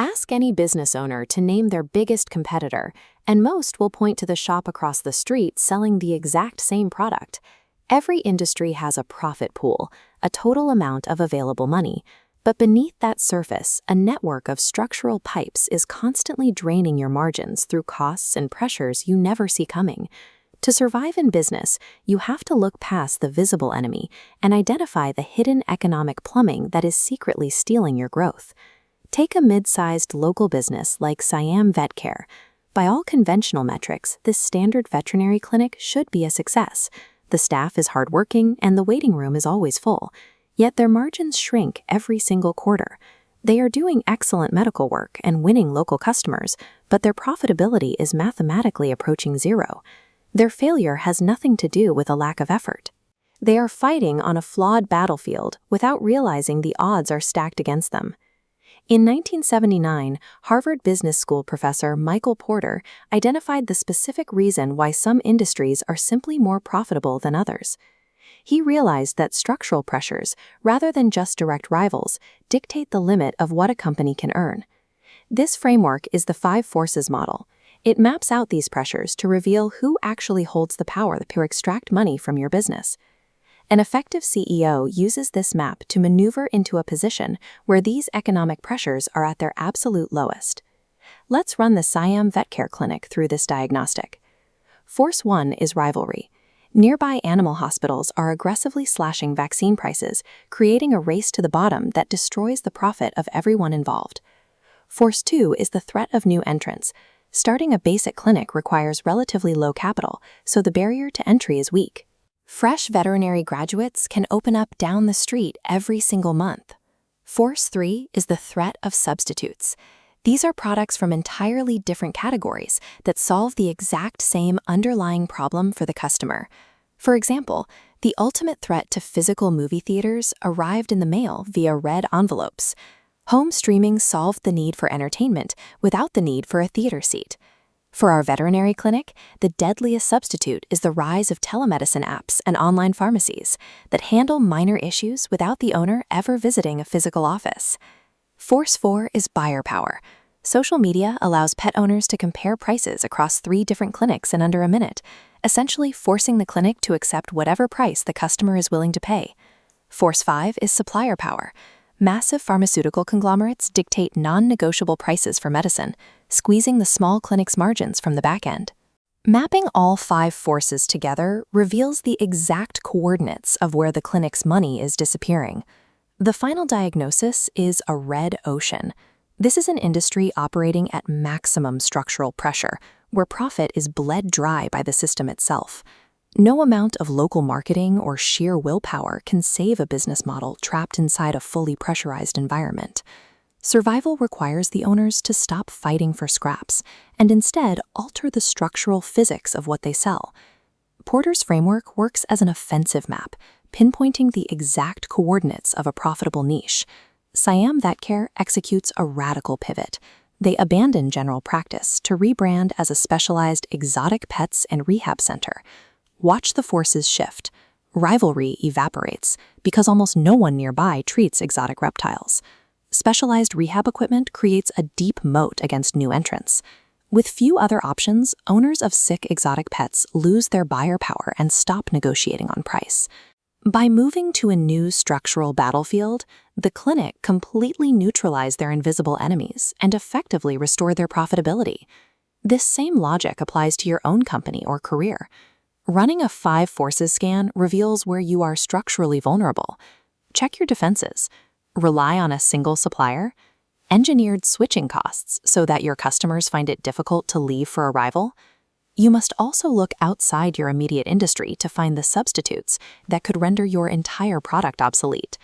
Ask any business owner to name their biggest competitor, and most will point to the shop across the street selling the exact same product. Every industry has a profit pool, a total amount of available money. But beneath that surface, a network of structural pipes is constantly draining your margins through costs and pressures you never see coming. To survive in business, you have to look past the visible enemy and identify the hidden economic plumbing that is secretly stealing your growth. Take a mid-sized local business like Siam Vet Care. By all conventional metrics, this standard veterinary clinic should be a success. The staff is hardworking and the waiting room is always full. Yet their margins shrink every single quarter. They are doing excellent medical work and winning local customers, but their profitability is mathematically approaching zero. Their failure has nothing to do with a lack of effort. They are fighting on a flawed battlefield without realizing the odds are stacked against them. In 1979, Harvard Business School professor Michael Porter identified the specific reason why some industries are simply more profitable than others. He realized that structural pressures, rather than just direct rivals, dictate the limit of what a company can earn. This framework is the 5 forces model. It maps out these pressures to reveal who actually holds the power to extract money from your business. An effective CEO uses this map to maneuver into a position where these economic pressures are at their absolute lowest. Let's run the Siam Vet Care Clinic through this diagnostic. Force 1 is rivalry. Nearby animal hospitals are aggressively slashing vaccine prices, creating a race to the bottom that destroys the profit of everyone involved. Force 2 is the threat of new entrants. Starting a basic clinic requires relatively low capital, so the barrier to entry is weak. Fresh veterinary graduates can open up down the street every single month. Force 3 is the threat of substitutes. These are products from entirely different categories that solve the exact same underlying problem for the customer. For example, the ultimate threat to physical movie theaters arrived in the mail via red envelopes. Home streaming solved the need for entertainment without the need for a theater seat. For our veterinary clinic, the deadliest substitute is the rise of telemedicine apps and online pharmacies that handle minor issues without the owner ever visiting a physical office. Force 4 is buyer power. Social media allows pet owners to compare prices across 3 different clinics in under a minute, essentially forcing the clinic to accept whatever price the customer is willing to pay. Force 5 is supplier power. Massive pharmaceutical conglomerates dictate non-negotiable prices for medicine, squeezing the small clinic's margins from the back end. Mapping all 5 forces together reveals the exact coordinates of where the clinic's money is disappearing. The final diagnosis is a red ocean. This is an industry operating at maximum structural pressure, where profit is bled dry by the system itself. No amount of local marketing or sheer willpower can save a business model trapped inside a fully pressurized environment. Survival requires the owners to stop fighting for scraps and instead alter the structural physics of what they sell. Porter's framework works as an offensive map, pinpointing the exact coordinates of a profitable niche. Siam Vet Care executes a radical pivot. They abandon general practice to rebrand as a specialized exotic pets and rehab center. Watch the forces shift. Rivalry evaporates because almost no one nearby treats exotic reptiles. Specialized rehab equipment creates a deep moat against new entrants. With few other options, owners of sick exotic pets lose their buyer power and stop negotiating on price. By moving to a new structural battlefield, the clinic completely neutralized their invisible enemies and effectively restored their profitability. This same logic applies to your own company or career. Running a 5 forces scan reveals where you are structurally vulnerable. Check your defenses. Rely on a single supplier. Engineered switching costs so that your customers find it difficult to leave for a rival. You must also look outside your immediate industry to find the substitutes that could render your entire product obsolete.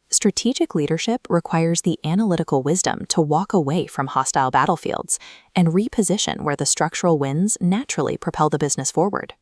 Strategic leadership requires the analytical wisdom to walk away from hostile battlefields and reposition where the structural wins naturally propel the business forward.